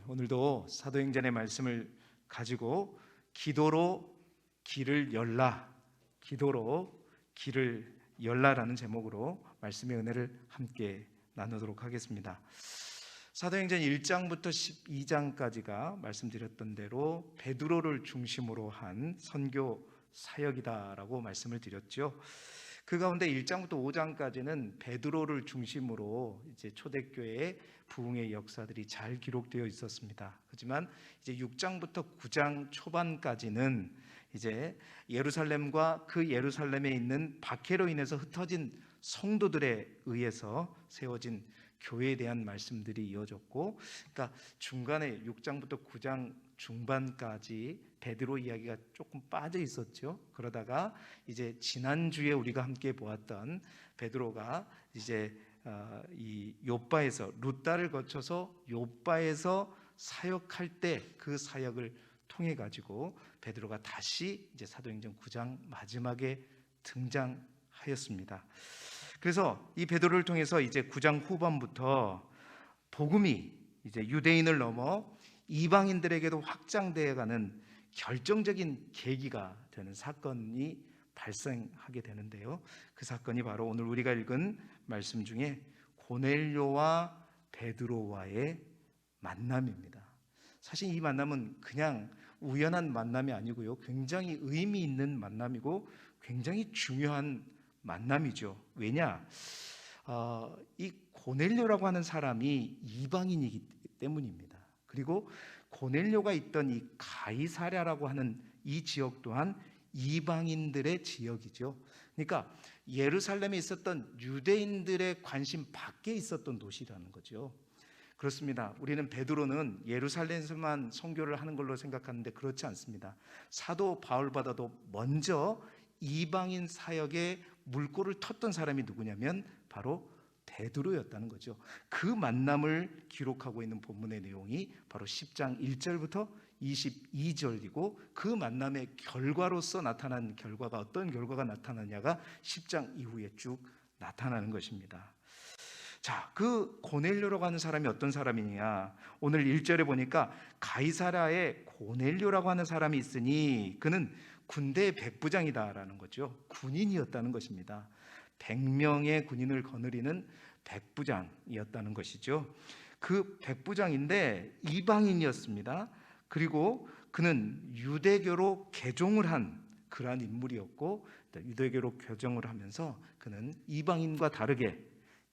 오늘도 사도행전의 말씀을 가지고 기도로 길을 열라, 기도로 길을 열라라는 제목으로 말씀의 은혜를 함께 나누도록 하겠습니다. 사도행전 1장부터 12장까지가 말씀드렸던 대로 베드로를 중심으로 한 선교 사역이다라고 말씀을 드렸죠. 그 가운데 1장부터 5장까지는 베드로를 중심으로 이제 초대교회의 부흥의 역사들이 잘 기록되어 있었습니다. 하지만 이제 6장부터 9장 초반까지는 이제 예루살렘과 그 예루살렘에 있는 박해로 인해서 흩어진 성도들에 의해서 세워진 교회에 대한 말씀들이 이어졌고, 그러니까 중간에 6장부터 9장 중반까지 베드로 이야기가 조금 빠져 있었죠. 그러다가 이제 지난주에 우리가 함께 보았던 베드로가 이제 이 욥바에서 룻다를 거쳐서 욥바에서 사역할 때 그 사역을 통해 가지고 베드로가 다시 이제 사도행전 9장 마지막에 등장하였습니다. 그래서 이 베드로를 통해서 이제 9장 후반부터 복음이 이제 유대인을 넘어 이방인들에게도 확장되어가는 결정적인 계기가 되는 사건이 발생하게 되는데요. 그 사건이 바로 오늘 우리가 읽은 말씀 중에 고넬료와 베드로와의 만남입니다. 사실 이 만남은 그냥 우연한 만남이 아니고요, 굉장히 의미 있는 만남이고 굉장히 중요한 만남이죠. 왜냐? 이 고넬료라고 하는 사람이 이방인이기 때문입니다. 그리고 고넬료가 있던 이 가이사랴라고 하는 이 지역 또한 이방인들의 지역이죠. 그러니까 예루살렘에 있었던 유대인들의 관심 밖에 있었던 도시라는 거죠. 그렇습니다. 우리는 베드로는 예루살렘에서만 선교를 하는 걸로 생각하는데 그렇지 않습니다. 사도 바울보다도 먼저 이방인 사역에 물꼬를 텄던 사람이 누구냐면 바로 베드로였다는 거죠. 그 만남을 기록하고 있는 본문의 내용이 바로 10장 1절부터 22절이고, 그 만남의 결과로서 나타난 결과가 어떤 결과가 나타나냐가 10장 이후에 쭉 나타나는 것입니다. 자, 그 고넬료라고 하는 사람이 어떤 사람이냐? 오늘 1절에 보니까 가이사랴에 고넬료라고 하는 사람이 있으니 그는 군대의 백부장이다라는 거죠. 군인이었다는 것입니다. 100명의 군인을 거느리는 백부장이었다는 것이죠. 그 백부장인데 이방인이었습니다. 그리고 그는 유대교로 개종을 한 그러한 인물이었고, 유대교로 개종을 하면서 그는 이방인과 다르게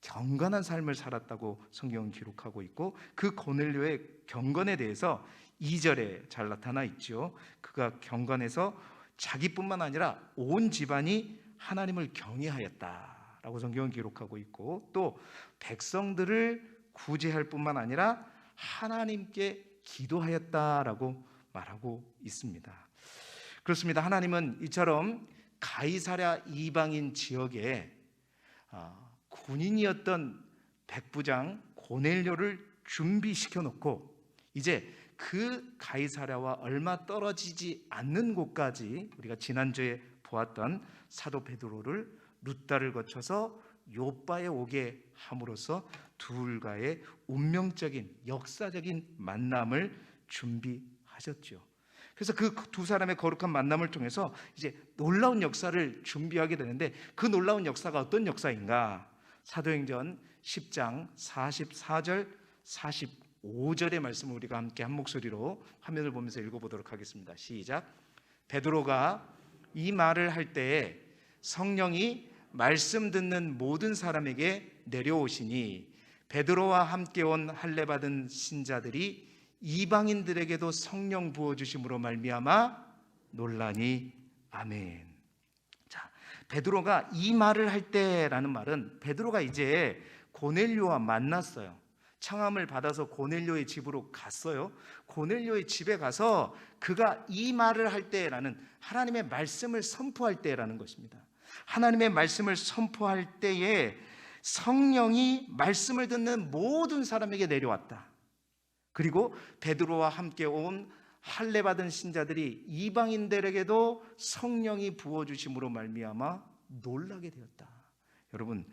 경건한 삶을 살았다고 성경은 기록하고 있고, 그 고넬료의 경건에 대해서 2절에 잘 나타나 있죠. 그가 경건해서 자기뿐만 아니라 온 집안이 하나님을 경외하였다라고 성경은 기록하고 있고, 또 백성들을 구제할 뿐만 아니라 하나님께 기도하였다라고 말하고 있습니다. 그렇습니다. 하나님은 이처럼 가이사랴 이방인 지역에 군인이었던 백부장 고넬료를 준비시켜 놓고 이제 그 가이사랴와 얼마 떨어지지 않는 곳까지 우리가 지난주에 보았던 사도 베드로를 룻다를 거쳐서 욥바에 오게 함으로써 둘과의 운명적인 역사적인 만남을 준비하셨죠. 그래서 그 두 사람의 거룩한 만남을 통해서 이제 놀라운 역사를 준비하게 되는데, 그 놀라운 역사가 어떤 역사인가? 사도행전 10장 44절 45절의 말씀을 우리가 함께 한 목소리로 화면을 보면서 읽어보도록 하겠습니다. 시작. 베드로가 이 말을 할 때에 성령이 말씀 듣는 모든 사람에게 내려오시니 베드로와 함께 온 할례 받은 신자들이 이방인들에게도 성령 부어주심으로 말미암아 놀라니. 아멘. 자, 베드로가 이 말을 할 때라는 말은 베드로가 이제 고넬료와 만났어요. 청함을 받아서 고넬료의 집으로 갔어요. 고넬료의 집에 가서 그가 이 말을 할 때라는 하나님의 말씀을 선포할 때라는 것입니다. 하나님의 말씀을 선포할 때에 성령이 말씀을 듣는 모든 사람에게 내려왔다. 그리고 베드로와 함께 온 할례 받은 신자들이 이방인들에게도 성령이 부어주심으로 말미암아 놀라게 되었다. 여러분,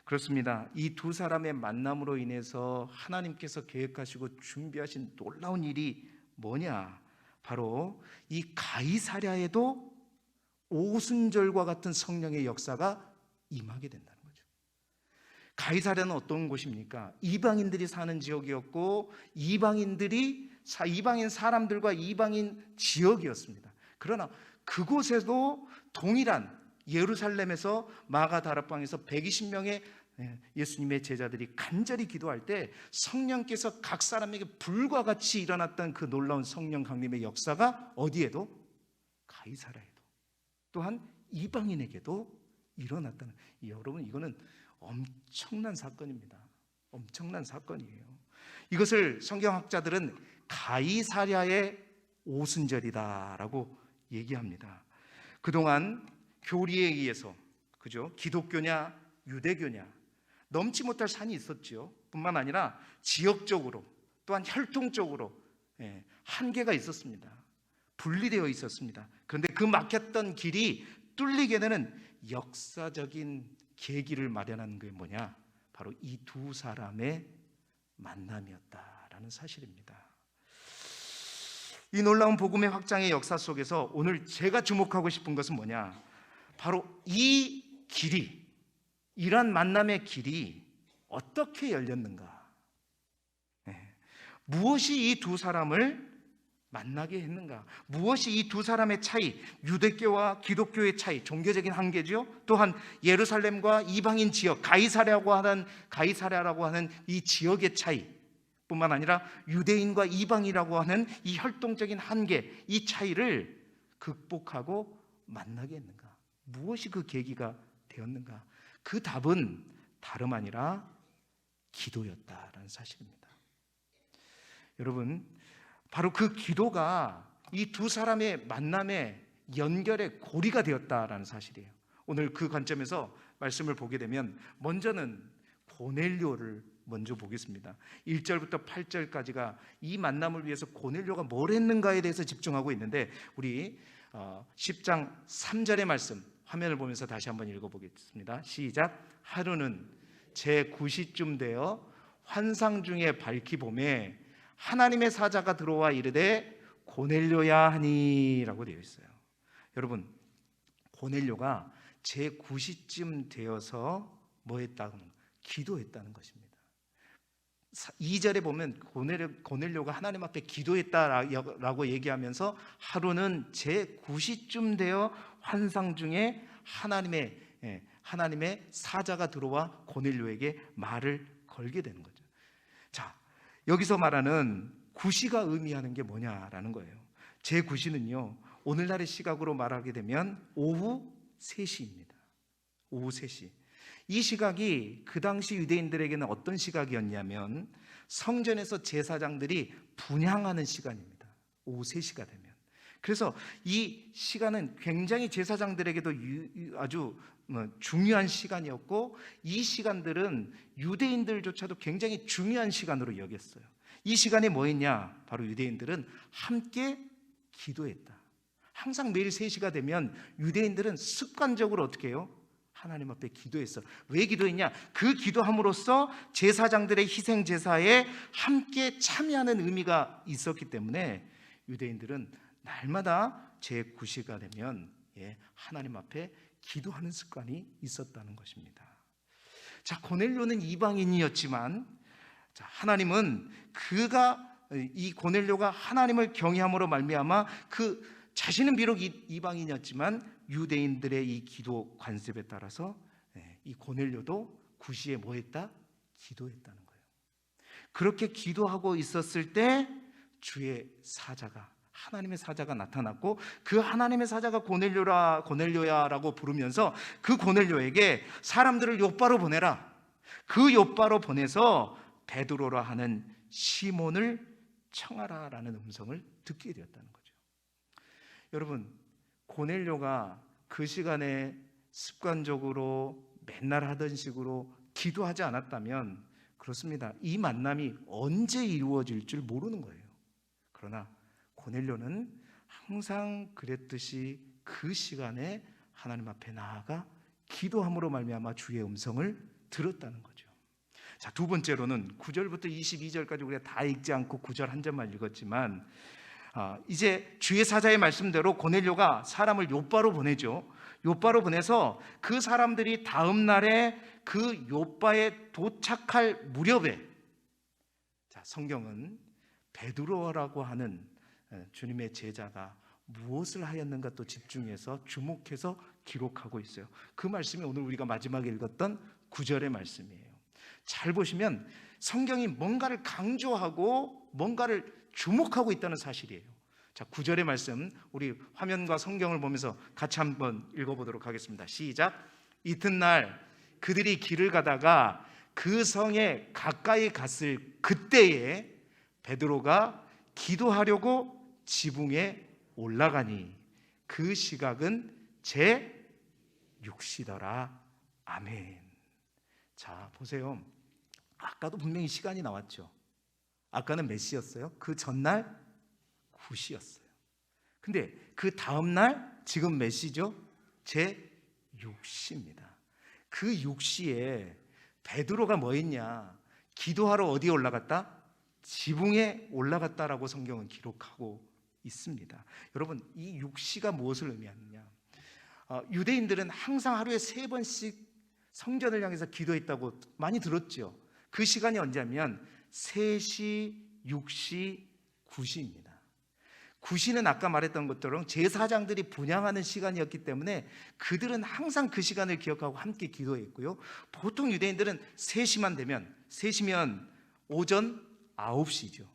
그렇습니다. 이 두 사람의 만남으로 인해서 하나님께서 계획하시고 준비하신 놀라운 일이 뭐냐? 바로 이 가이사랴에도 오순절과 같은 성령의 역사가 임하게 된다는 거죠. 가이사랴는 어떤 곳입니까? 이방인들이 사는 지역이었고 이방인 사람들과 이방인 지역이었습니다. 그러나 그곳에도 동일한 예루살렘에서 마가다락방에서 120명의 예수님의 제자들이 간절히 기도할 때 성령께서 각 사람에게 불과 같이 일어났던 그 놀라운 성령 강림의 역사가 어디에도? 가이사랴에도, 또한 이방인에게도 일어났다는, 여러분, 이거는 엄청난 사건입니다. 엄청난 사건이에요. 이것을 성경학자들은 가이사랴의 오순절이다라고 얘기합니다. 그동안 교리에 의해서, 그죠? 기독교냐 유대교냐 넘지 못할 산이 있었죠. 뿐만 아니라 지역적으로 또한 혈통적으로 한계가 있었습니다. 분리되어 있었습니다. 그런데 그 막혔던 길이 뚫리게 되는 역사적인 계기를 마련한 게 뭐냐? 바로 이 두 사람의 만남이었다라는 사실입니다. 이 놀라운 복음의 확장의 역사 속에서 오늘 제가 주목하고 싶은 것은 뭐냐? 바로 이 길이, 이러한 만남의 길이 어떻게 열렸는가? 무엇이 이 두 사람을 만나게 했는가? 무엇이 이 두 사람의 차이, 유대교와 기독교의 차이, 종교적인 한계죠. 또한 예루살렘과 이방인 지역, 가이사랴라고 하는 이 지역의 차이 뿐만 아니라 유대인과 이방이라고 하는 이 혈통적인 한계, 이 차이를 극복하고 만나게 했는가? 무엇이 그 계기가 되었는가? 그 답은 다름 아니라 기도였다라는 사실입니다. 여러분, 바로 그 기도가 이 두 사람의 만남의 연결의 고리가 되었다라는 사실이에요. 오늘 그 관점에서 말씀을 보게 되면 먼저는 고넬료를 먼저 보겠습니다. 1절부터 8절까지가 이 만남을 위해서 고넬료가 뭘 했는가에 대해서 집중하고 있는데, 우리 10장 3절의 말씀 화면을 보면서 다시 한번 읽어보겠습니다. 시작. 하루는 제9시쯤 되어 환상 중에 밝히 봄에 하나님의 사자가 들어와 이르되 고넬료야 하니 라고 되어 있어요. 여러분, 고넬료가 제9시쯤 되어서 뭐 했다는, 기도했다는 것입니다. 2절에 보면 고넬료가 하나님 앞에 기도했다라고 얘기하면서 하루는 제9시쯤 되어 환상 중에 하나님의 사자가 들어와 고넬료에게 말을 걸게 되는 거죠. 자, 여기서 말하는 구시가 의미하는 게 뭐냐라는 거예요. 제9시는요, 오늘날의 시각으로 말하게 되면 오후 3시입니다. 오후 3시. 이 시각이 그 당시 유대인들에게는 어떤 시각이었냐면 성전에서 제사장들이 분향하는 시간입니다. 오후 3시가 되면. 그래서 이 시간은 굉장히 제사장들에게도 아주 중요한 시간이었고, 이 시간들은 유대인들조차도 굉장히 중요한 시간으로 여겼어요. 이 시간에 뭐 했냐? 바로 유대인들은 함께 기도했다. 항상 매일 3시가 되면 유대인들은 습관적으로 어떻게 해요? 하나님 앞에 기도했어. 왜 기도했냐? 그 기도함으로써 제사장들의 희생 제사에 함께 참여하는 의미가 있었기 때문에 유대인들은 날마다 제9시가 되면 하나님 앞에 기도하는 습관이 있었다는 것입니다. 자, 고넬료는 이방인이었지만, 하나님은 이 고넬료가 하나님을 경외함으로 말미암아 자신은 비록 이방인이었지만 유대인들의 이 기도 관습에 따라서 이 고넬료도 구시에 뭐 했다? 기도했다는 거예요. 그렇게 기도하고 있었을 때 주의 사자가, 하나님의 사자가 나타났고, 그 하나님의 사자가 고넬료야라고 부르면서 그 고넬료에게 사람들을 욥바로 보내라. 그 욥바로 보내서 베드로라 하는 시몬을 청하라라는 음성을 듣게 되었다는 거죠. 여러분, 고넬료가 그 시간에 습관적으로 맨날 하던 식으로 기도하지 않았다면, 그렇습니다, 이 만남이 언제 이루어질 줄 모르는 거예요. 그러나 고넬료는 항상 그랬듯이 그 시간에 하나님 앞에 나아가 기도함으로 말미암아 주의 음성을 들었다는 거죠. 자, 두 번째로는 9절부터 22절까지 우리가 다 읽지 않고 9절 한 절만 읽었지만 이제 주의 사자의 말씀대로 고넬료가 사람을 욥바로 보내죠. 욥바로 보내서 그 사람들이 다음 날에 그 욥바에 도착할 무렵에, 자, 성경은 베드로라고 하는 주님의 제자가 무엇을 하였는가 또 집중해서 주목해서 기록하고 있어요. 그 말씀이 오늘 우리가 마지막에 읽었던 9절의 말씀이에요. 잘 보시면 성경이 뭔가를 강조하고 뭔가를 주목하고 있다는 사실이에요. 자, 9절의 말씀 우리 화면과 성경을 보면서 같이 한번 읽어보도록 하겠습니다. 시작. 이튿날 그들이 길을 가다가 그 성에 가까이 갔을 그때에 베드로가 기도하려고 지붕에 올라가니 그 시각은 제 6시더라. 아멘. 자, 보세요. 아까도 분명히 시간이 나왔죠. 아까는 몇 시였어요? 그 전날 9시였어요. 근데 그 다음날 지금 몇 시죠? 제 6시입니다. 그 6시에 베드로가 뭐 했냐? 기도하러 어디에 올라갔다? 지붕에 올라갔다라고 성경은 기록하고 있습니다. 여러분, 이 6시가 무엇을 의미하느냐? 유대인들은 항상 하루에 3번씩 성전을 향해서 기도했다고 많이 들었죠. 그 시간이 언제냐면 3시, 6시, 9시입니다. 9시는 아까 말했던 것처럼 제사장들이 분향하는 시간이었기 때문에 그들은 항상 그 시간을 기억하고 함께 기도했고요. 보통 유대인들은 3시만 되면, 3시면 오전 9시죠.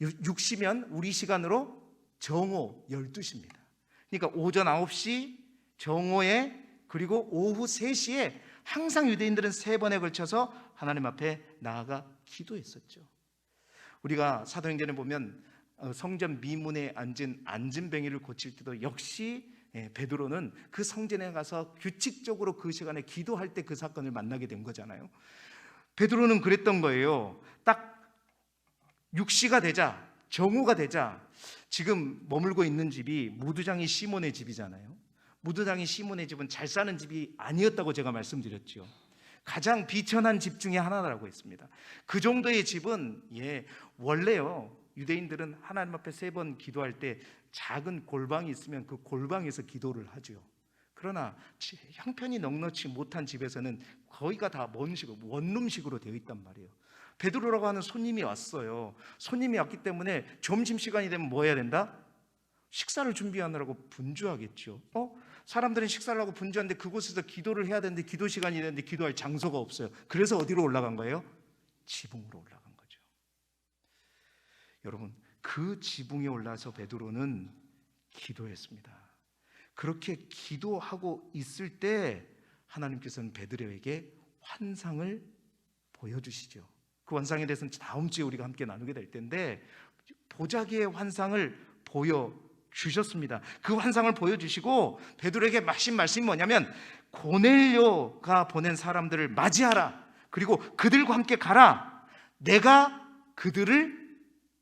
6시면 우리 시간으로 정오 12시입니다. 그러니까 오전 9시, 정오에, 그리고 오후 3시에 항상 유대인들은 3번에 걸쳐서 하나님 앞에 나아가 기도했었죠. 우리가 사도행전에 보면 성전 미문에 앉은 안진뱅이를 고칠 때도 역시 베드로는 그 성전에 가서 규칙적으로 그 시간에 기도할 때 그 사건을 만나게 된 거잖아요. 베드로는 그랬던 거예요. 딱 6시가 되자, 정오가 되자, 지금 머물고 있는 집이 무두장이 시몬의 집이잖아요. 무두장이 시몬의 집은 잘 사는 집이 아니었다고 제가 말씀드렸죠. 가장 비천한 집 중에 하나라고 했습니다. 그 정도의 집은 원래요, 유대인들은 하나님 앞에 3번 기도할 때 작은 골방이 있으면 그 골방에서 기도를 하죠. 그러나 형편이 넉넉지 못한 집에서는 거의가 다 뭔식으로, 원룸식으로 되어 있단 말이에요. 베드로라고 하는 손님이 왔어요. 손님이 왔기 때문에 점심시간이 되면 뭐 해야 된다? 식사를 준비하느라고 분주하겠죠. 사람들은 식사를 하고 분주한데 그곳에서 기도를 해야 되는데 기도 시간이 되는데 기도할 장소가 없어요. 그래서 어디로 올라간 거예요? 지붕으로 올라간 거죠. 여러분, 그 지붕에 올라서 베드로는 기도했습니다. 그렇게 기도하고 있을 때 하나님께서는 베드로에게 환상을 보여주시죠. 그 환상에 대해서는 다음 주에 우리가 함께 나누게 될 텐데, 보자기의 환상을 보여주셨습니다. 그 환상을 보여주시고 베드로에게 하신 말씀이 뭐냐면, 고넬료가 보낸 사람들을 맞이하라. 그리고 그들과 함께 가라. 내가 그들을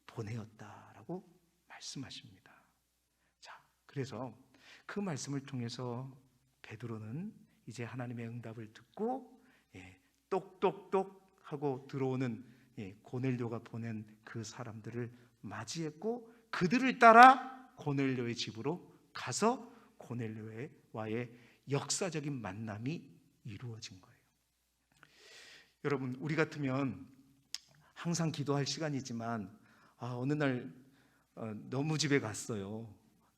보내었다라고 말씀하십니다. 자, 그래서 그 말씀을 통해서 베드로는 이제 하나님의 응답을 듣고 똑똑똑 하고 들어오는 고넬료가 보낸 그 사람들을 맞이했고, 그들을 따라 고넬료의 집으로 가서 고넬료와의 역사적인 만남이 이루어진 거예요. 여러분, 우리 같으면 항상 기도할 시간이지만 어느 날 너무 집에 갔어요.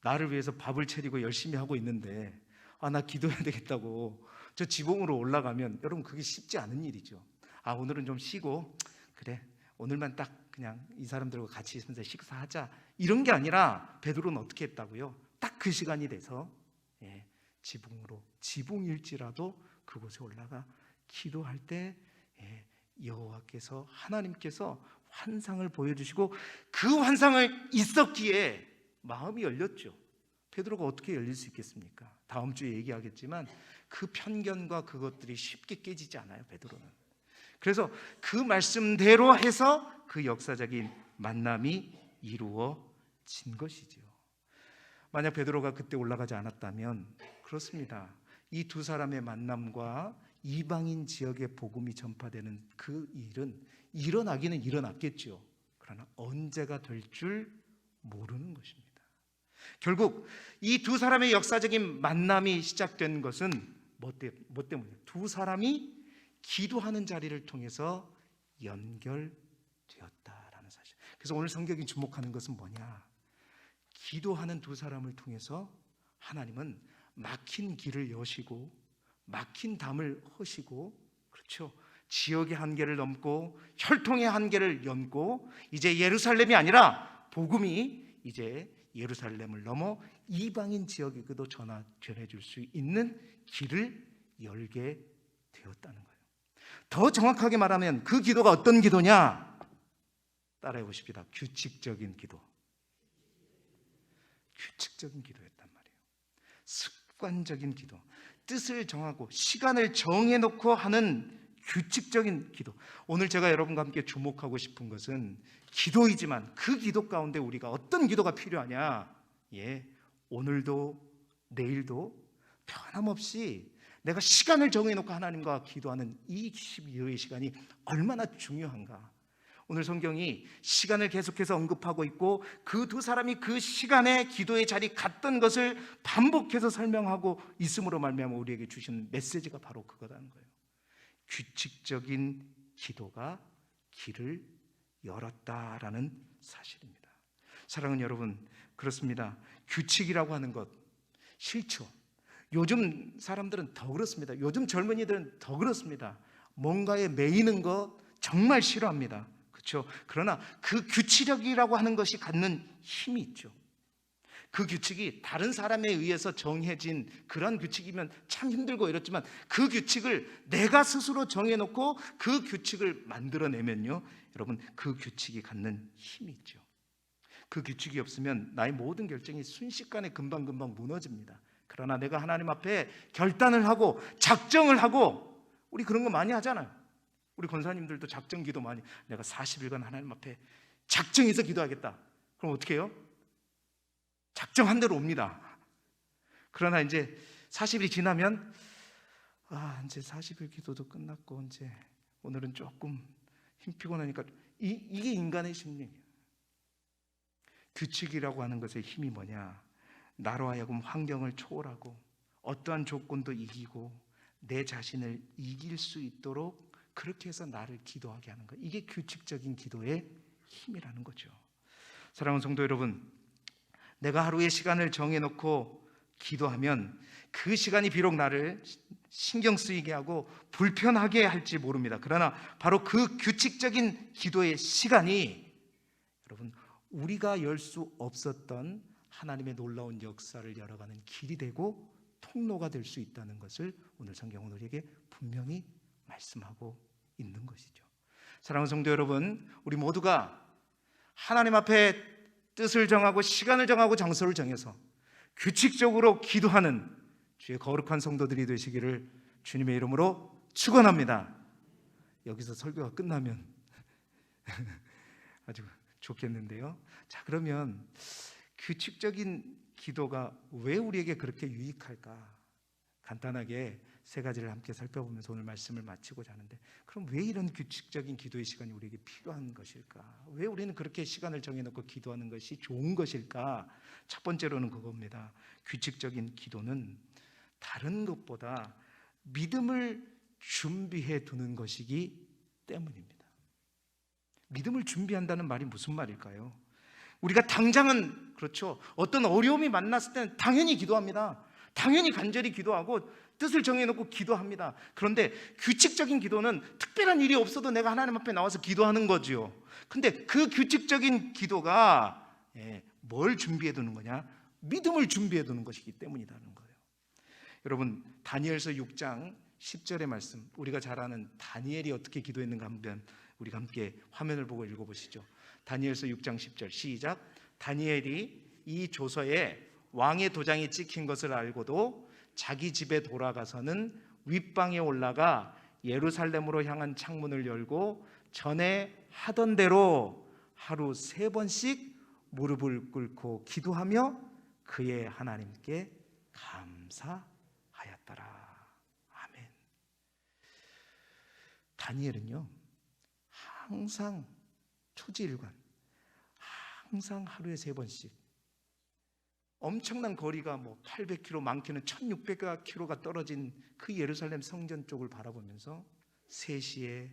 나를 위해서 밥을 차리고 열심히 하고 있는데 나 기도해야 되겠다고 저 지붕으로 올라가면, 여러분, 그게 쉽지 않은 일이죠. 오늘은 좀 쉬고, 그래, 오늘만 딱 그냥 이 사람들과 같이 있으면서 식사하자, 이런 게 아니라 베드로는 어떻게 했다고요? 딱 그 시간이 돼서 지붕으로, 지붕일지라도 그곳에 올라가 기도할 때 여호와께서, 하나님께서 환상을 보여주시고, 그 환상을 있었기에 마음이 열렸죠. 베드로가 어떻게 열릴 수 있겠습니까? 다음 주에 얘기하겠지만 그 편견과 그것들이 쉽게 깨지지 않아요, 베드로는. 그래서 그 말씀대로 해서 그 역사적인 만남이 이루어진 것이죠. 만약 베드로가 그때 올라가지 않았다면, 그렇습니다, 이 두 사람의 만남과 이방인 지역에 복음이 전파되는 그 일은 일어나기는 일어났겠죠. 그러나 언제가 될 줄 모르는 것입니다. 결국 이 두 사람의 역사적인 만남이 시작된 것은 뭐 때문이에요? 두 사람이 기도하는 자리를 통해서 연결되었다라는 사실. 그래서 오늘 성경이 주목하는 것은 뭐냐? 기도하는 두 사람을 통해서 하나님은 막힌 길을 여시고 막힌 담을 허시고, 그렇죠, 지역의 한계를 넘고 혈통의 한계를 연고 이제 예루살렘이 아니라 복음이 이제 예루살렘을 넘어 이방인 지역에게도 전해줄 수 있는 길을 열게 되었다는 거예요. 더 정확하게 말하면 그 기도가 어떤 기도냐? 따라해 보십시다. 규칙적인 기도. 규칙적인 기도였단 말이에요. 습관적인 기도. 뜻을 정하고 시간을 정해놓고 하는 규칙적인 기도. 오늘 제가 여러분과 함께 주목하고 싶은 것은 기도이지만 그 기도 가운데 우리가 어떤 기도가 필요하냐? 오늘도 내일도 변함없이 내가 시간을 정해놓고 하나님과 기도하는 이 기도의 시간이 얼마나 중요한가. 오늘 성경이 시간을 계속해서 언급하고 있고 그 두 사람이 그 시간에 기도의 자리 갔던 것을 반복해서 설명하고 있음으로 말미암아 우리에게 주신 메시지가 바로 그거라는 거예요. 규칙적인 기도가 길을 열었다라는 사실입니다. 사랑하는 여러분, 그렇습니다. 규칙이라고 하는 것 싫죠. 요즘 사람들은 더 그렇습니다. 요즘 젊은이들은 더 그렇습니다. 뭔가에 매이는 것 정말 싫어합니다. 그렇죠? 그러나 그 규칙이라고 하는 것이 갖는 힘이 있죠. 그 규칙이 다른 사람에 의해서 정해진 그런 규칙이면 참 힘들고 이렇지만 그 규칙을 내가 스스로 정해놓고 그 규칙을 만들어내면요, 여러분, 그 규칙이 갖는 힘이 있죠. 그 규칙이 없으면 나의 모든 결정이 순식간에 금방금방 무너집니다. 그러나 내가 하나님 앞에 결단을 하고 작정을 하고, 우리 그런 거 많이 하잖아요. 우리 권사님들도 작정 기도 많이, 내가 40일간 하나님 앞에 작정해서 기도하겠다. 그럼 어떻게 해요? 작정한 대로 옵니다. 그러나 이제 40일이 지나면 이제 40일 기도도 끝났고 이제 오늘은 조금 힘 피곤하니까 이게 인간의 심리예요. 규칙이라고 하는 것의 힘이 뭐냐? 나로 하여금 환경을 초월하고 어떠한 조건도 이기고 내 자신을 이길 수 있도록 그렇게 해서 나를 기도하게 하는 것. 이게 규칙적인 기도의 힘이라는 거죠. 사랑하는 성도 여러분, 내가 하루의 시간을 정해놓고 기도하면 그 시간이 비록 나를 신경 쓰이게 하고 불편하게 할지 모릅니다. 그러나 바로 그 규칙적인 기도의 시간이 여러분, 우리가 열 수 없었던 하나님의 놀라운 역사를 열어가는 길이 되고 통로가 될 수 있다는 것을 오늘 성경은 우리에게 분명히 말씀하고 있는 것이죠. 사랑하는 성도 여러분, 우리 모두가 하나님 앞에 뜻을 정하고 시간을 정하고 장소를 정해서 규칙적으로 기도하는 주의 거룩한 성도들이 되시기를 주님의 이름으로 축원합니다. 여기서 설교가 끝나면 아주 좋겠는데요. 자, 그러면 규칙적인 기도가 왜 우리에게 그렇게 유익할까? 간단하게 세 가지를 함께 살펴보면서 오늘 말씀을 마치고자 하는데, 그럼 왜 이런 규칙적인 기도의 시간이 우리에게 필요한 것일까? 왜 우리는 그렇게 시간을 정해놓고 기도하는 것이 좋은 것일까? 첫 번째로는 그겁니다. 규칙적인 기도는 다른 것보다 믿음을 준비해 두는 것이기 때문입니다. 믿음을 준비한다는 말이 무슨 말일까요? 우리가 당장은, 그렇죠, 어떤 어려움이 만났을 때는 당연히 기도합니다. 당연히 간절히 기도하고 뜻을 정해놓고 기도합니다. 그런데 규칙적인 기도는 특별한 일이 없어도 내가 하나님 앞에 나와서 기도하는 거죠. 근데 그 규칙적인 기도가 뭘 준비해 두는 거냐? 믿음을 준비해 두는 것이기 때문이라는 거예요. 여러분, 다니엘서 6장 10절의 말씀, 우리가 잘 아는 다니엘이 어떻게 기도했는가 한번 우리가 함께 화면을 보고 읽어보시죠. 다니엘서 6장 10절 시작. 다니엘이 이 조서에 왕의 도장이 찍힌 것을 알고도 자기 집에 돌아가서는 윗방에 올라가 예루살렘으로 향한 창문을 열고 전에 하던 대로 하루 3번씩 무릎을 꿇고 기도하며 그의 하나님께 감사하였더라. 아멘. 다니엘은요, 항상 초지일관, 항상 하루에 3번씩 엄청난 거리가 800km, 많게는 1600km가 떨어진 그 예루살렘 성전 쪽을 바라보면서 3시에,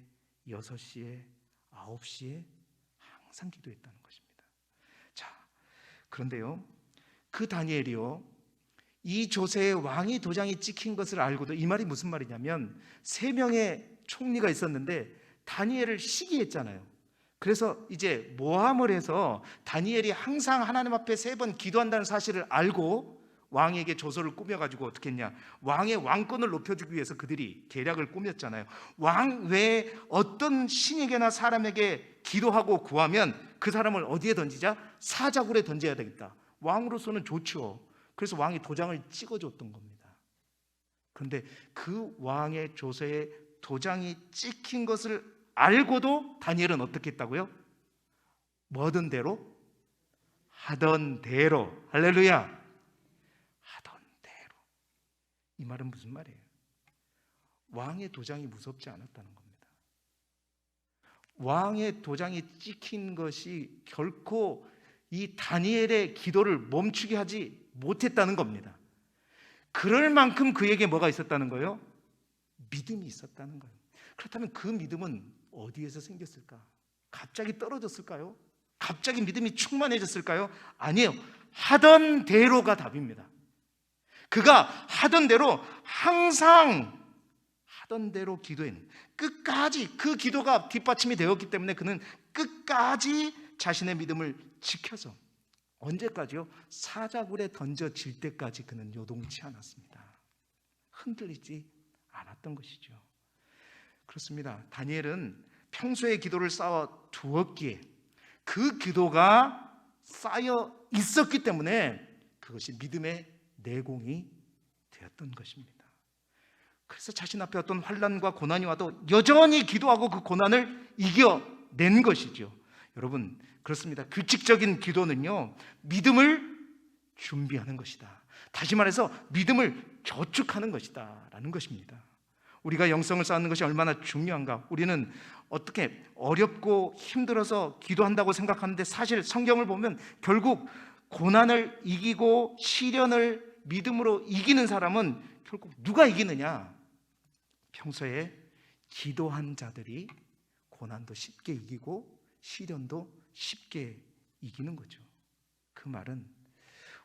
6시에, 9시에 항상 기도했다는 것입니다. 자, 그런데요, 그 다니엘이요, 이 조세의 왕이 도장이 찍힌 것을 알고도, 이 말이 무슨 말이냐면 3명의 총리가 있었는데 다니엘을 시기했잖아요. 그래서 이제 모함을 해서 다니엘이 항상 하나님 앞에 3번 기도한다는 사실을 알고 왕에게 조서를 꾸며가지고 어떻게 했냐, 왕의 왕권을 높여주기 위해서 그들이 계략을 꾸몄잖아요. 왕 외에 어떤 신에게나 사람에게 기도하고 구하면 그 사람을 어디에 던지자? 사자굴에 던져야 되겠다. 왕으로서는 좋죠. 그래서 왕이 도장을 찍어줬던 겁니다. 그런데 그 왕의 조서에 도장이 찍힌 것을 알고도 다니엘은 어떻게 했다고요? 뭐든 대로? 하던 대로. 할렐루야. 하던 대로. 이 말은 무슨 말이에요? 왕의 도장이 무섭지 않았다는 겁니다. 왕의 도장이 찍힌 것이 결코 이 다니엘의 기도를 멈추게 하지 못했다는 겁니다. 그럴 만큼 그에게 뭐가 있었다는 거예요? 믿음이 있었다는 거예요. 그렇다면 그 믿음은 어디에서 생겼을까? 갑자기 떨어졌을까요? 갑자기 믿음이 충만해졌을까요? 아니에요. 하던 대로가 답입니다. 그가 하던 대로, 항상 하던 대로 기도했는, 끝까지 그 기도가 뒷받침이 되었기 때문에 그는 끝까지 자신의 믿음을 지켜서, 언제까지요? 사자굴에 던져질 때까지 그는 요동치 않았습니다. 흔들리지 않았던 것이죠. 그렇습니다. 다니엘은 평소에 기도를 쌓아 두었기에, 그 기도가 쌓여 있었기 때문에 그것이 믿음의 내공이 되었던 것입니다. 그래서 자신 앞에 어떤 환난과 고난이 와도 여전히 기도하고 그 고난을 이겨낸 것이죠. 여러분, 그렇습니다. 규칙적인 기도는요, 믿음을 준비하는 것이다. 다시 말해서 믿음을 저축하는 것이다 라는 것입니다. 우리가 영성을 쌓는 것이 얼마나 중요한가. 우리는 어떻게 어렵고 힘들어서 기도한다고 생각하는데, 사실 성경을 보면 결국 고난을 이기고 시련을 믿음으로 이기는 사람은 결국 누가 이기느냐? 평소에 기도한 자들이 고난도 쉽게 이기고 시련도 쉽게 이기는 거죠. 그 말은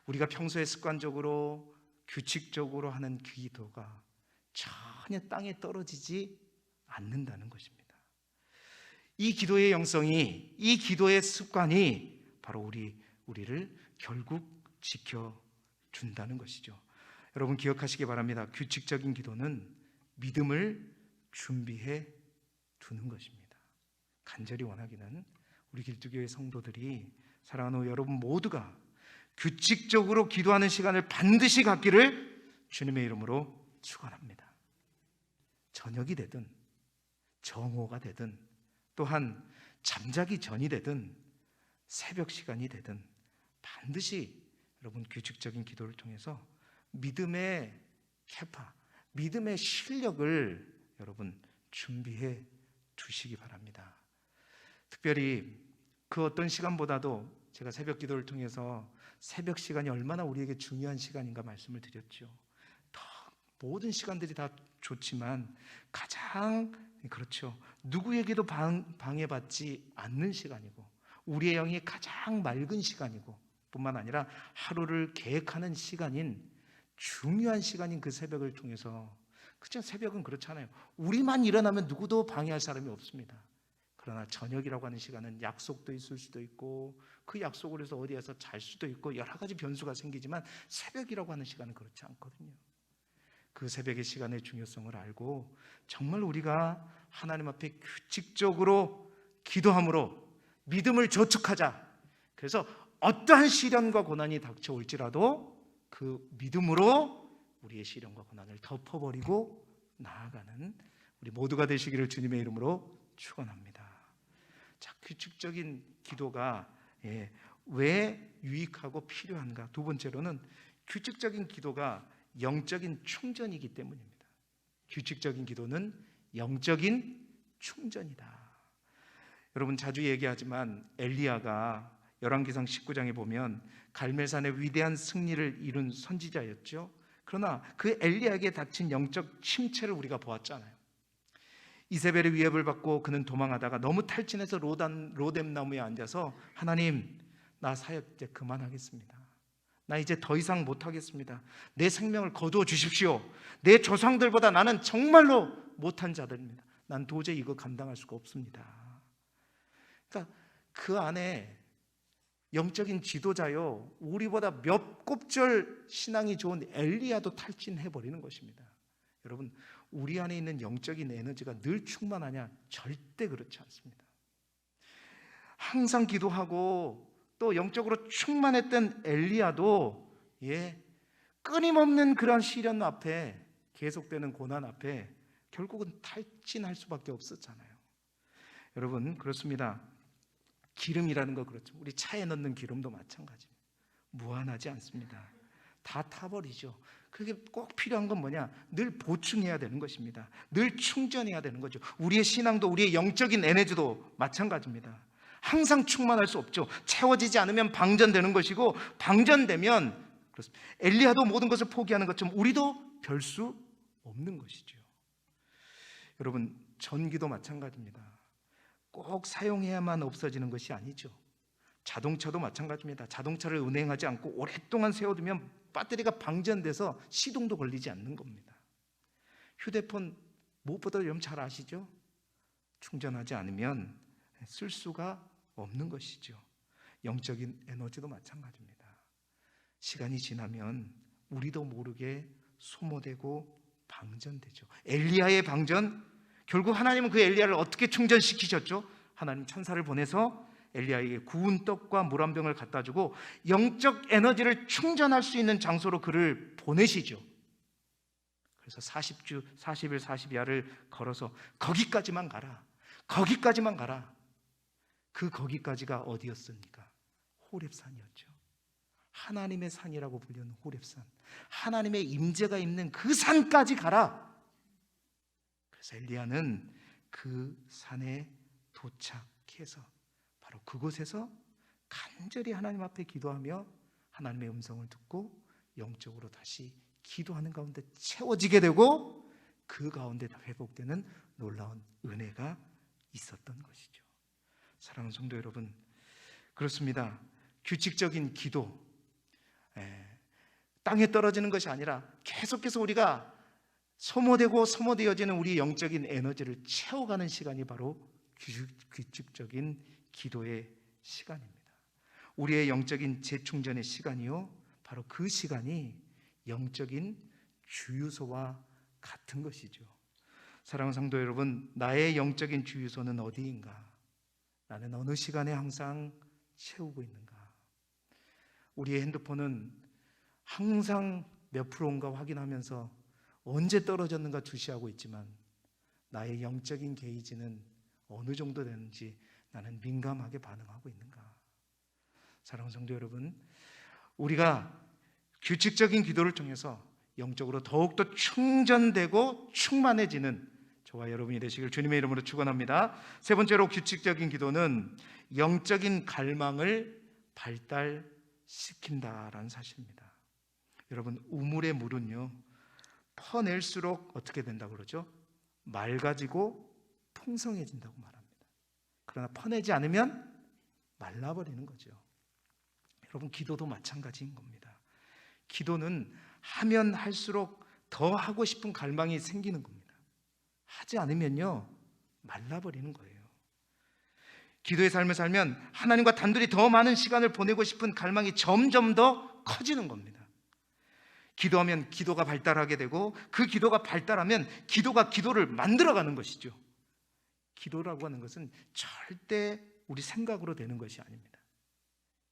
우리가 평소에 습관적으로 규칙적으로 하는 기도가 전혀 땅에 떨어지지 않는다는 것입니다. 이 기도의 영성이, 이 기도의 습관이 바로 우리를 결국 지켜준다는 것이죠. 여러분 기억하시기 바랍니다. 규칙적인 기도는 믿음을 준비해 두는 것입니다. 간절히 원하기는 우리 길두교회 성도들이, 사랑하는 여러분 모두가 규칙적으로 기도하는 시간을 반드시 갖기를 주님의 이름으로 축원합니다. 저녁이 되든 정오가 되든, 또한 잠자기 전이 되든 새벽 시간이 되든 반드시 여러분 규칙적인 기도를 통해서 믿음의 캐파, 믿음의 실력을 여러분 준비해 두시기 바랍니다. 특별히 그 어떤 시간보다도 제가 새벽 기도를 통해서 새벽 시간이 얼마나 우리에게 중요한 시간인가 말씀을 드렸죠. 모든 시간들이 다 좋지만 가장, 그렇죠, 누구에게도 방해받지 않는 시간이고 우리의 영이 가장 맑은 시간이고, 뿐만 아니라 하루를 계획하는 시간인, 중요한 시간인 그 새벽을 통해서, 그렇죠, 새벽은 그렇잖아요. 우리만 일어나면 누구도 방해할 사람이 없습니다. 그러나 저녁이라고 하는 시간은 약속도 있을 수도 있고, 그 약속을 해서 어디에서 잘 수도 있고, 여러 가지 변수가 생기지만 새벽이라고 하는 시간은 그렇지 않거든요. 그 새벽의 시간의 중요성을 알고 정말 우리가 하나님 앞에 규칙적으로 기도함으로 믿음을 저축하자. 그래서 어떠한 시련과 고난이 닥쳐올지라도 그 믿음으로 우리의 시련과 고난을 덮어버리고 나아가는 우리 모두가 되시기를 주님의 이름으로 축원합니다. 자, 규칙적인 기도가 왜 유익하고 필요한가? 두 번째로는 규칙적인 기도가 영적인 충전이기 때문입니다. 규칙적인 기도는 영적인 충전이다. 여러분 자주 얘기하지만 엘리야가 열왕기상 19장에 보면 갈멜산의 위대한 승리를 이룬 선지자였죠. 그러나 그 엘리야에게 닥친 영적 침체를 우리가 보았잖아요. 이세벨의 위협을 받고 그는 도망하다가 너무 탈진해서 로뎀 나무에 앉아서 하나님, 나 사역 이제 그만하겠습니다. 나 이제 더 이상 못하겠습니다. 내 생명을 거두어 주십시오. 내 조상들보다 나는 정말로 못한 자들입니다. 난 도저히 이거 감당할 수가 없습니다. 그러니까 그 안에 영적인 지도자요, 우리보다 몇 곱절 신앙이 좋은 엘리야도 탈진해버리는 것입니다. 여러분, 우리 안에 있는 영적인 에너지가 늘 충만하냐? 절대 그렇지 않습니다. 항상 기도하고 또 영적으로 충만했던 엘리야도 끊임없는 그런 시련 앞에, 계속되는 고난 앞에 결국은 탈진할 수밖에 없었잖아요. 여러분, 그렇습니다. 기름이라는 거 그렇죠. 우리 차에 넣는 기름도 마찬가지입니다. 무한하지 않습니다. 다 타버리죠. 그게 꼭 필요한 건 뭐냐? 늘 보충해야 되는 것입니다. 늘 충전해야 되는 거죠. 우리의 신앙도, 우리의 영적인 에너지도 마찬가지입니다. 항상 충만할 수 없죠. 채워지지 않으면 방전되는 것이고, 방전되면 그렇습니다. 엘리야도 모든 것을 포기하는 것처럼 우리도 별 수 없는 것이죠. 여러분, 전기도 마찬가지입니다. 꼭 사용해야만 없어지는 것이 아니죠. 자동차도 마찬가지입니다. 자동차를 운행하지 않고 오랫동안 세워두면 배터리가 방전돼서 시동도 걸리지 않는 겁니다. 휴대폰 무엇보다 여러분 잘 아시죠? 충전하지 않으면 쓸 수가 없는 것이죠. 영적인 에너지도 마찬가지입니다. 시간이 지나면 우리도 모르게 소모되고 방전되죠. 엘리야의 방전, 결국 하나님은 그 엘리야를 어떻게 충전시키셨죠? 하나님 천사를 보내서 엘리야에게 구운 떡과 물 한 병을 갖다 주고 영적 에너지를 충전할 수 있는 장소로 그를 보내시죠. 그래서 40일 40야를 걸어서 거기까지만 가라. 거기까지만 가라. 그 거기까지가 어디였습니까? 호렙산이었죠. 하나님의 산이라고 불리는 호렙산. 하나님의 임재가 있는 그 산까지 가라. 그래서 엘리야는 그 산에 도착해서 바로 그곳에서 간절히 하나님 앞에 기도하며 하나님의 음성을 듣고 영적으로 다시 기도하는 가운데 채워지게 되고, 그 가운데 회복되는 놀라운 은혜가 있었던 것이죠. 사랑하는 성도 여러분, 그렇습니다. 규칙적인 기도, 땅에 떨어지는 것이 아니라 계속해서 우리가 소모되어지는 우리 영적인 에너지를 채워가는 시간이 바로 규칙적인 기도의 시간입니다. 우리의 영적인 재충전의 시간이요, 바로 그 시간이 영적인 주유소와 같은 것이죠. 사랑하는 성도 여러분, 나의 영적인 주유소는 어디인가? 나는 어느 시간에 항상 채우고 있는가? 우리의 핸드폰은 항상 몇 프로인가 확인하면서 언제 떨어졌는가 주시하고 있지만, 나의 영적인 게이지는 어느 정도 되는지 나는 민감하게 반응하고 있는가? 사랑하는 성도 여러분, 우리가 규칙적인 기도를 통해서 영적으로 더욱더 충전되고 충만해지는 저와 여러분이 되시길 주님의 이름으로 축원합니다. 세 번째로, 규칙적인 기도는 영적인 갈망을 발달시킨다라는 사실입니다. 여러분, 우물의 물은요, 퍼낼수록 어떻게 된다고 그러죠? 맑아지고 풍성해진다고 말합니다. 그러나 퍼내지 않으면 말라버리는 거죠. 여러분, 기도도 마찬가지인 겁니다. 기도는 하면 할수록 더 하고 싶은 갈망이 생기는 겁니다. 하지 않으면요, 말라버리는 거예요. 기도의 삶을 살면 하나님과 단둘이 더 많은 시간을 보내고 싶은 갈망이 점점 더 커지는 겁니다. 기도하면 기도가 발달하게 되고, 그 기도가 발달하면 기도가 기도를 만들어가는 것이죠. 기도라고 하는 것은 절대 우리 생각으로 되는 것이 아닙니다.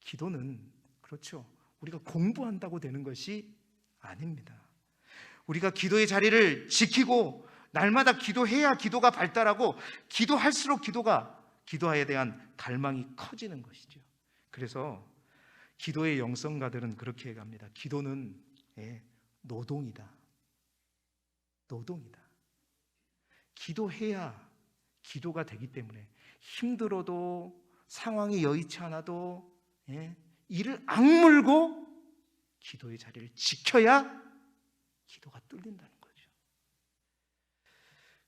기도는, 그렇죠, 우리가 공부한다고 되는 것이 아닙니다. 우리가 기도의 자리를 지키고 날마다 기도해야 기도가 발달하고, 기도할수록 기도에 대한 갈망이 커지는 것이죠. 그래서 기도의 영성가들은 그렇게 얘기합니다. 기도는 노동이다. 노동이다. 기도해야 기도가 되기 때문에 힘들어도 상황이 여의치 않아도 이를 악물고 기도의 자리를 지켜야 기도가 뚫린다는 거죠.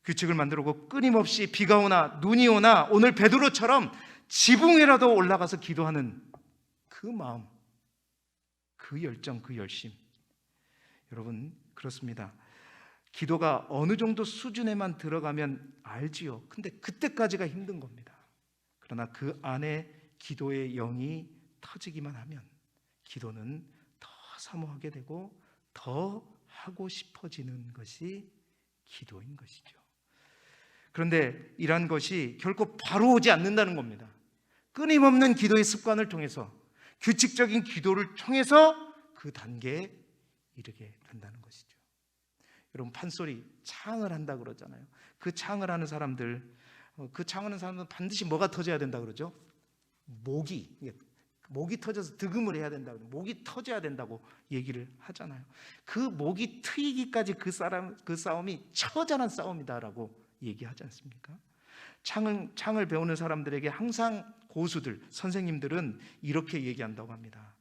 규칙을 만들고 끊임없이 비가 오나 눈이 오나 오늘 베드로처럼 지붕에라도 올라가서 기도하는 그 마음, 그 열정, 그 열심. 여러분, 그렇습니다. 기도가 어느 정도 수준에만 들어가면 알지요. 근데 그때까지가 힘든 겁니다. 그러나 그 안에 기도의 영이 터지기만 하면 기도는 더 사모하게 되고 더 하고 싶어지는 것이 기도인 것이죠. 그런데 이러한 것이 결코 바로 오지 않는다는 겁니다. 끊임없는 기도의 습관을 통해서, 규칙적인 기도를 통해서 그 단계에 이르게 된다는 것이죠. 여러분, 판소리, 창을 한다 그러잖아요. 그 창을 하는 사람들, 그 창하는 사람들은 반드시 뭐가 터져야 된다 그러죠? 목이 터져서 득음을 해야 된다, 목이 터져야 된다고 얘기를 하잖아요. 그 목이 트이기까지 그 싸움이 처절한 싸움이다라고 얘기하지 않습니까? 창을 배우는 사람들에게 항상 고수들, 선생님들은 이렇게 얘기한다고 합니다.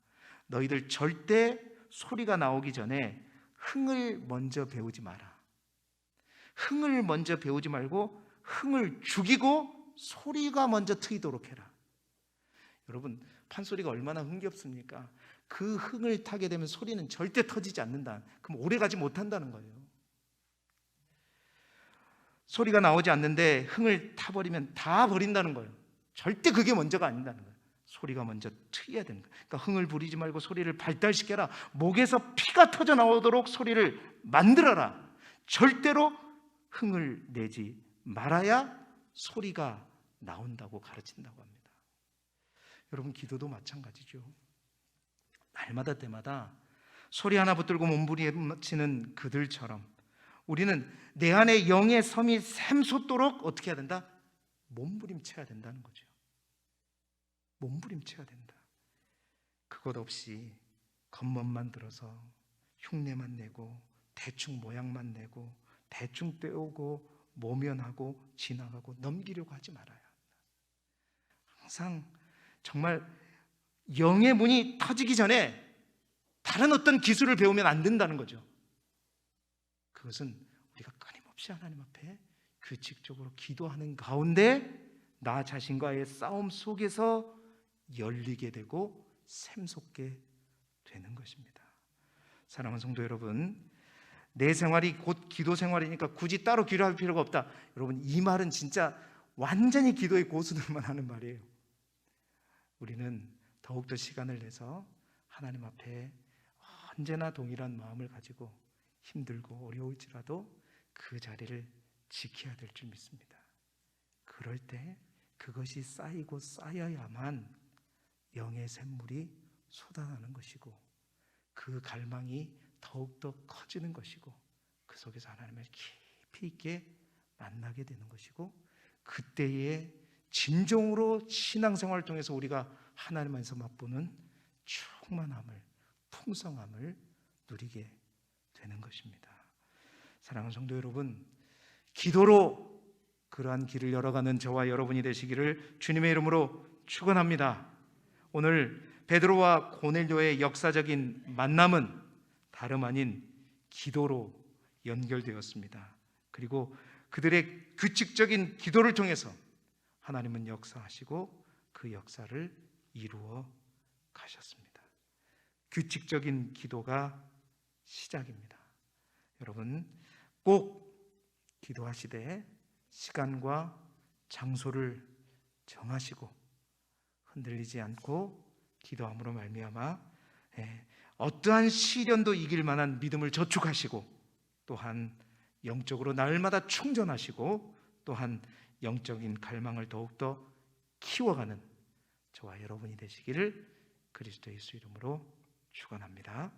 너희들 절대 소리가 나오기 전에 흥을 먼저 배우지 마라. 흥을 먼저 배우지 말고 흥을 죽이고 소리가 먼저 트이도록 해라. 여러분, 판소리가 얼마나 흥겹습니까? 그 흥을 타게 되면 소리는 절대 터지지 않는다. 그럼 오래가지 못한다는 거예요. 소리가 나오지 않는데 흥을 타버리면 다 버린다는 거예요. 절대 그게 먼저가 아닌다는 거예요. 소리가 먼저 트여야 되는 거예요. 그러니까 흥을 부리지 말고 소리를 발달시켜라. 목에서 피가 터져 나오도록 소리를 만들어라. 절대로 흥을 내지 말아야 소리가 나온다고 가르친다고 합니다. 여러분, 기도도 마찬가지죠. 날마다 때마다 소리 하나 붙들고 몸부림치는 그들처럼 우리는 내 안에 영의 섬이 샘솟도록 어떻게 해야 된다? 몸부림쳐야 된다는 거죠. 몸부림쳐야 된다. 그것 없이 겉멋만 들어서 흉내만 내고 대충 모양만 내고 대충 때우고 모면하고 지나가고 넘기려고 하지 말아야 한다. 항상 정말 영의 문이 터지기 전에 다른 어떤 기술을 배우면 안 된다는 거죠. 그것은 우리가 끊임없이 하나님 앞에 규칙적으로 기도하는 가운데 나 자신과의 싸움 속에서 열리게 되고 샘솟게 되는 것입니다. 사랑하는 성도 여러분, 내 생활이 곧 기도 생활이니까 굳이 따로 기도할 필요가 없다. 여러분, 이 말은 진짜 완전히 기도의 고수들만 하는 말이에요. 우리는 더욱더 시간을 내서 하나님 앞에 언제나 동일한 마음을 가지고 힘들고 어려울지라도 그 자리를 지켜야 될 줄 믿습니다. 그럴 때 그것이 쌓이고 쌓여야만 영의 샘물이 솟아나는 것이고 그 갈망이 더욱더 커지는 것이고 그 속에서 하나님을 깊이 있게 만나게 되는 것이고 그때에 진정으로 신앙생활을 통해서 우리가 하나님 안에서 맛보는 충만함을, 풍성함을 누리게 되는 것입니다. 사랑하는 성도 여러분, 기도로 그러한 길을 열어가는 저와 여러분이 되시기를 주님의 이름으로 축원합니다. 오늘 베드로와 고넬료의 역사적인 만남은 다름 아닌 기도로 연결되었습니다. 그리고 그들의 규칙적인 기도를 통해서 하나님은 역사하시고 그 역사를 이루어 가셨습니다. 규칙적인 기도가 시작입니다. 여러분, 꼭 기도하시되 시간과 장소를 정하시고 흔들리지 않고 기도함으로 말미암아 어떠한 시련도 이길 만한 믿음을 저축하시고 또한 영적으로 날마다 충전하시고 또한 영적인 갈망을 더욱더 키워가는 저와 여러분이 되시기를 그리스도 예수 이름으로 축원합니다.